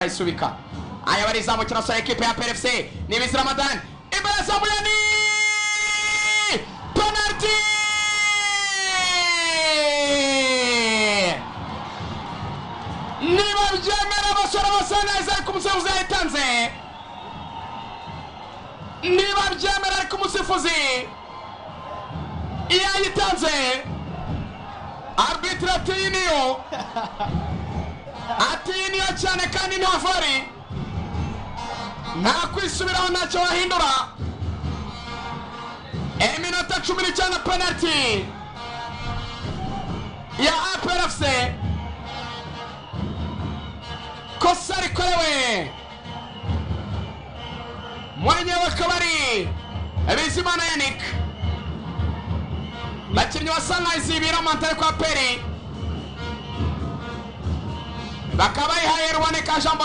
Subika aya bariza mu kino sa equipe ya PFC ni Miss Ramadan imbere Samuyani penalty niba byemera basora basaneza kumusifuzi yatanze niba byemera kumusifuzi yayitanze arbitre Tinio Atinio cyane kandi ntafari nakwisubiraho ntacyo wahindura eminota 15 penalty ya PFC kosa rikorewe mwenyewe kabari Bizimana Yannick bakinnyi wa Sunrise biramantare kwa Peri bakaba ihaye Rwanda Kajamba